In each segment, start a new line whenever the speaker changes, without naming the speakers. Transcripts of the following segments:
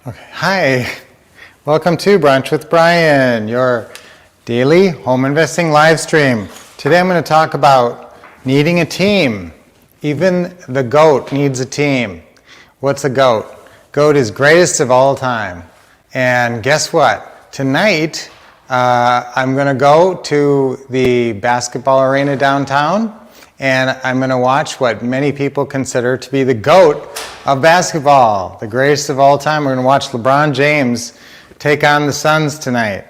Okay. Hi, welcome to Brunch with Brian, your daily home investing live stream. Today I'm going to talk about needing a team. Even the GOAT needs a team. What's a GOAT? GOAT is greatest of all time. And guess what? Tonight I'm going to go to the basketball arena downtown and I'm going to watch what many people consider to be the GOAT of basketball, the greatest of all time. We're going to watch LeBron James take on the Suns tonight.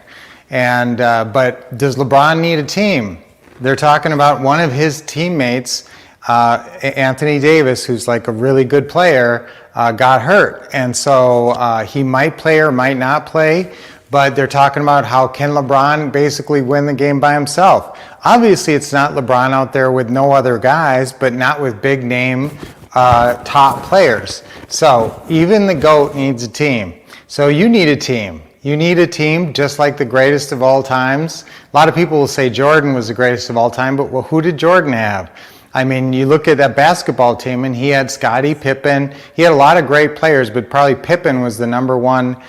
And but does LeBron need a team? They're talking about one of his teammates, Anthony Davis, who's like a really good player, got hurt. And so he might play or might not play. But they're talking about how can LeBron basically win the game by himself. Obviously, it's not LeBron out there with no other guys, but not with big name top players. So even the GOAT needs a team. So you need a team. You need a team just like the greatest of all times. A lot of people will say Jordan was the greatest of all time, but well, who did Jordan have? I mean, you look at that basketball team and he had Scottie Pippen. He had a lot of great players, but probably Pippen was the number one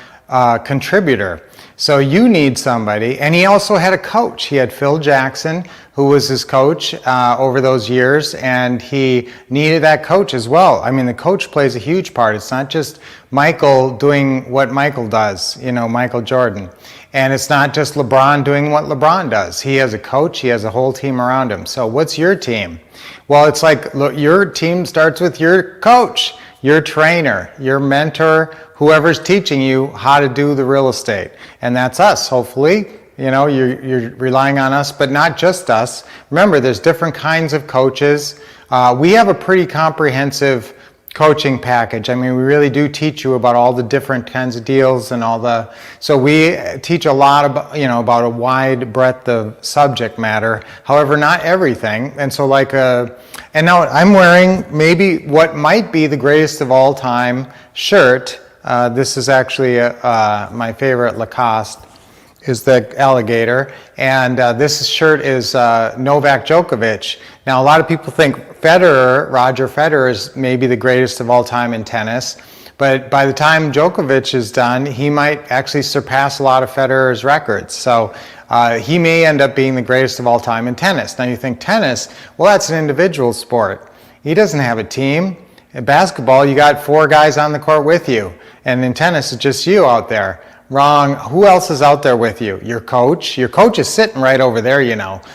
contributor. So you need somebody, and he also had a coach. He had Phil Jackson, who was his coach over those years, and he needed that coach as well. I mean, the coach plays a huge part. It's not just Michael doing what Michael does, Michael Jordan. And it's not just LeBron doing what LeBron does. He has a coach, he has a whole team around him. So what's your team? Well, it's like, look, your team starts with your coach, your trainer, your mentor, whoever's teaching you how to do the real estate. And that's us, hopefully. You're relying on us, but not just us. Remember, there's different kinds of coaches. We have a pretty comprehensive coaching package. I mean, we really do teach you about all the different kinds of deals and so we teach a lot about, about a wide breadth of subject matter. However, not everything. And so and now I'm wearing maybe what might be the greatest of all time shirt. This is actually my favorite Lacoste, is the alligator, and this shirt is Novak Djokovic. Now, a lot of people think Roger Federer is maybe the greatest of all time in tennis, but by the time Djokovic is done, he might actually surpass a lot of Federer's records. So he may end up being the greatest of all time in tennis. Now you think tennis, well, that's an individual sport. He doesn't have a team. In basketball, you got 4 guys on the court with you, and in tennis, it's just you out there. Wrong. Who else is out there with you? Your coach. Your coach is sitting right over there,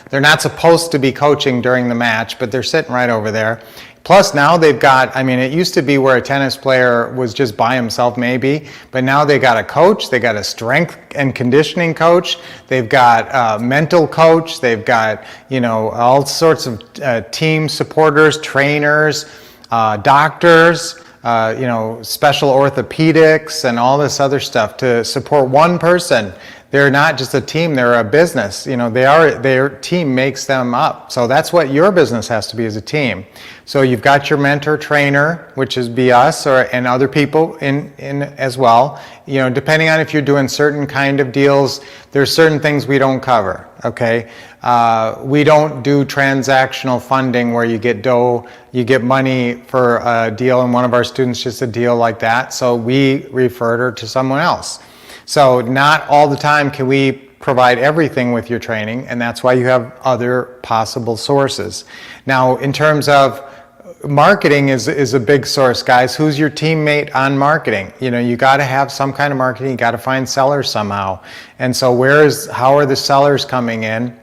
They're not supposed to be coaching during the match, but they're sitting right over there. Plus now they've got, it used to be where a tennis player was just by himself maybe, but now they got a coach, they got a strength and conditioning coach, they've got a mental coach, they've got, all sorts of team supporters, trainers, doctors, special orthopedics and all this other stuff to support one person. They're not just a team, they're a business. Their team makes them up. So that's what your business has to be, as a team. So you've got your mentor trainer, which is be us and other people in as well. Depending on if you're doing certain kind of deals, there's certain things we don't cover, okay? We don't do transactional funding where you get money for a deal, and one of our students just a deal like that. So we referred her to someone else. So not all the time can we provide everything with your training, and that's why you have other possible sources. Now, in terms of marketing is a big source, guys. Who's your teammate on marketing? You got to have some kind of marketing. You got to find sellers somehow. And so how are the sellers coming in?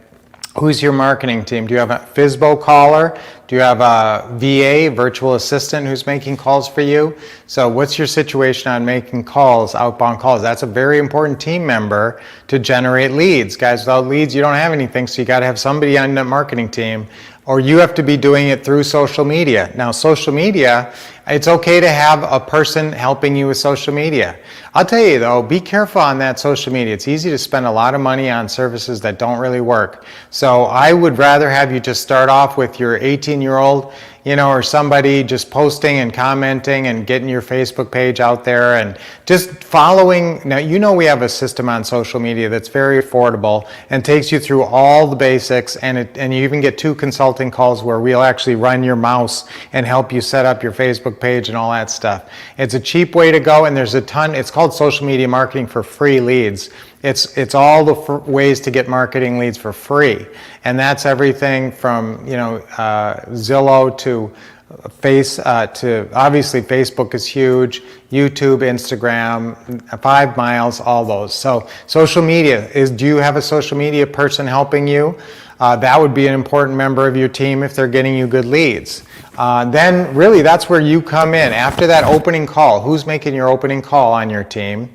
Who's your marketing team? Do you have a FSBO caller? Do you have a VA, virtual assistant, who's making calls for you? So what's your situation on making calls, outbound calls? That's a very important team member to generate leads. Guys, without leads, you don't have anything, so you got to have somebody on the marketing team, or you have to be doing it through social media. Now, social media, it's okay to have a person helping you with social media. I'll tell you though, be careful on that social media. It's easy to spend a lot of money on services that don't really work. So I would rather have you just start off with your 18-year-old, or somebody just posting and commenting and getting your Facebook page out there and just following. Now, we have a system on social media that's very affordable and takes you through all the basics, and you even get 2 consulting calls where we'll actually run your mouse and help you set up your Facebook page and all that stuff. It's a cheap way to go, and there's a ton. It's called social media marketing for free leads. It's all the ways to get marketing leads for free, and that's everything from Zillow to to obviously Facebook is huge, YouTube, Instagram, 5 miles, all those. So social media do you have a social media person helping you? That would be an important member of your team if they're getting you good leads. Then really that's where you come in. After that opening call, who's making your opening call on your team?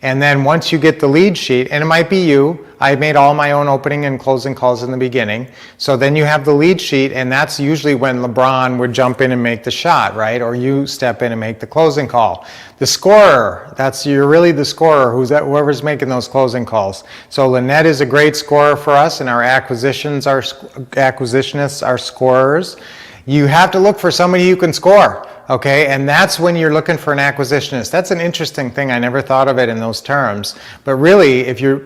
And then once you get the lead sheet, and it might be you, I made all my own opening and closing calls in the beginning. So then you have the lead sheet, and that's usually when LeBron would jump in and make the shot, right? Or you step in and make the closing call. The scorer, you're really the scorer, whoever's making those closing calls. So Lynette is a great scorer for us, and our acquisitionists are scorers. You have to look for somebody who can score. Okay, and that's when you're looking for an acquisitionist. That's an interesting thing. I never thought of it in those terms. But really, if you're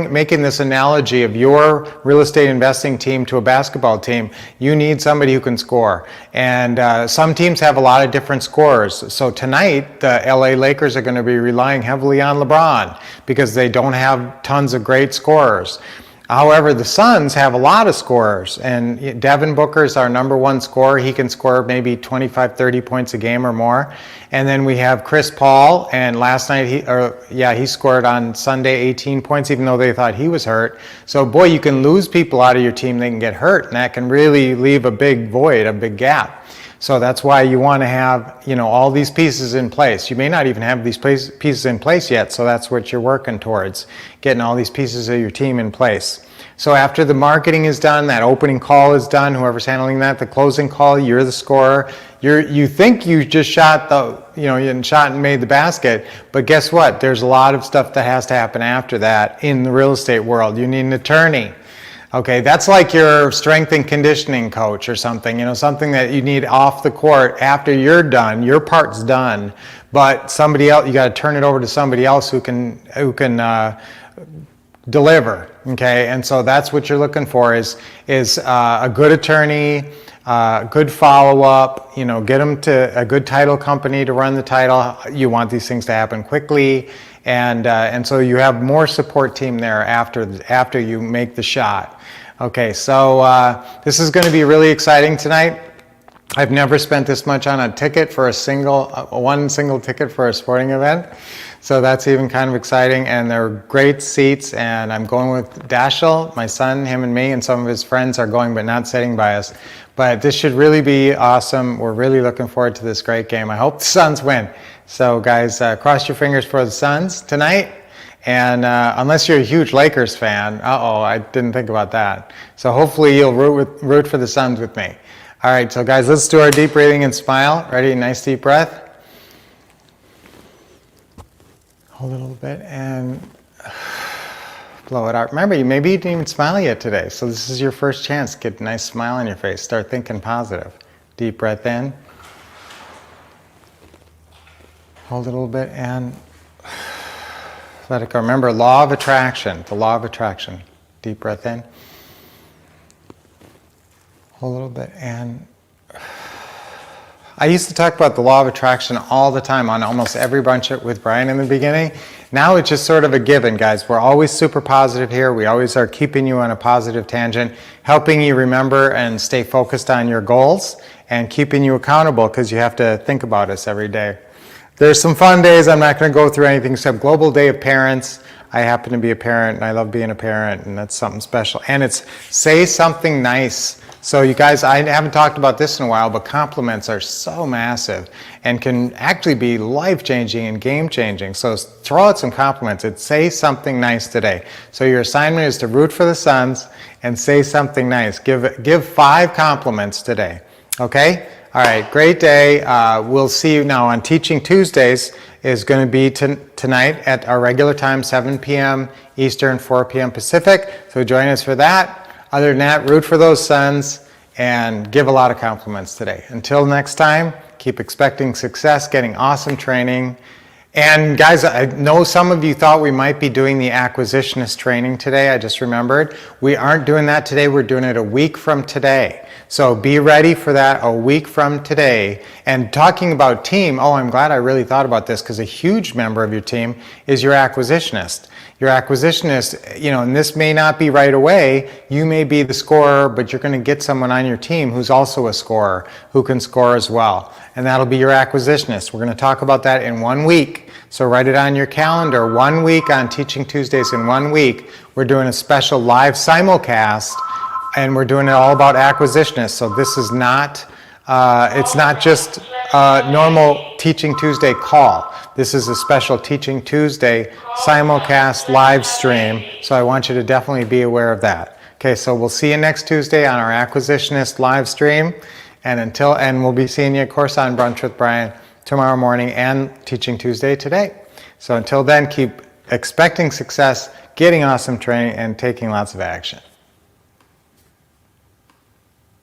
making this analogy of your real estate investing team to a basketball team, you need somebody who can score. And some teams have a lot of different scorers. So tonight, the LA Lakers are going to be relying heavily on LeBron because they don't have tons of great scorers. However, the Suns have a lot of scorers, and Devin Booker is our #1 scorer. He can score maybe 25, 30 points a game or more. And then we have Chris Paul, and last night he scored on Sunday 18 points, even though they thought he was hurt. So boy, you can lose people out of your team, they can get hurt, and that can really leave a big void, a big gap. So that's why you want to have, all these pieces in place. You may not even have these pieces in place yet, so that's what you're working towards, getting all these pieces of your team in place. So after the marketing is done, that opening call is done, whoever's handling that, the closing call, you're the scorer. You think you just shot and made the basket, but guess what? There's a lot of stuff that has to happen after that in the real estate world. You need an attorney. Okay, that's like your strength and conditioning coach or something, something that you need off the court after you're done, your part's done, but somebody else, you got to turn it over to somebody else who can deliver. Okay, and so that's what you're looking for is a good attorney, good follow-up, get them to a good title company to run the title. You want these things to happen quickly, and so you have more support team there after you make the shot. Okay, so this is going to be really exciting tonight. I've never spent this much on a ticket for one single ticket for a sporting event. So that's even kind of exciting, and they're great seats, and I'm going with Dashel, my son, him and me, and some of his friends are going but not sitting by us. But this should really be awesome. We're really looking forward to this great game. I hope the Suns win. So guys, cross your fingers for the Suns tonight. And unless you're a huge Lakers fan, I didn't think about that. So hopefully you'll root for the Suns with me. All right, so guys, let's do our deep breathing and smile. Ready? Nice deep breath. Hold a little bit and blow it out. Remember, maybe you didn't even smile yet today, so this is your first chance. Get a nice smile on your face. Start thinking positive. Deep breath in. Hold it a little bit and let it go. Remember, law of attraction, the law of attraction. Deep breath in. Hold a little bit and I used to talk about the law of attraction all the time on almost every brunch with Brian in the beginning. Now it's just sort of a given, guys. We're always super positive here. We always are keeping you on a positive tangent, helping you remember and stay focused on your goals and keeping you accountable because you have to think about us every day. There's some fun days. I'm not going to go through anything except Global Day of Parents. I happen to be a parent and I love being a parent, and that's something special. And it's say something nice. So you guys, I haven't talked about this in a while, but compliments are so massive and can actually be life-changing and game-changing. So throw out some compliments and say something nice today. So your assignment is to root for the Suns and say something nice. Give 5 compliments today. Okay? All right, great day. We'll see you now on Teaching Tuesdays is going to be tonight at our regular time, 7 p.m. Eastern, 4 p.m. Pacific. So join us for that. Other than that, root for those Suns and give a lot of compliments today. Until next time, keep expecting success, getting awesome training. And guys, I know some of you thought we might be doing the acquisitionist training today. I just remembered. We aren't doing that today. We're doing it a week from today. So be ready for that a week from today. And talking about team, oh, I'm glad I really thought about this, because a huge member of your team is your acquisitionist. Your acquisitionist, you know, and this may not be right away. You may be the scorer, but you're going to get someone on your team who's also a scorer, who can score as well. And that'll be your acquisitionist. We're going to talk about that in 1 week. So write it on your calendar. 1 week on Teaching Tuesdays. In 1 week, we're doing a special live simulcast, and we're doing it all about acquisitionists. So this is not, it's not just a normal Teaching Tuesday call. This is a special Teaching Tuesday simulcast live stream. So I want you to definitely be aware of that. Okay, so we'll see you next Tuesday on our acquisitionist live stream. And we'll be seeing you, of course, on Brunch with Brian tomorrow morning and Teaching Tuesday today. So until then, keep expecting success, getting awesome training, and taking lots of action.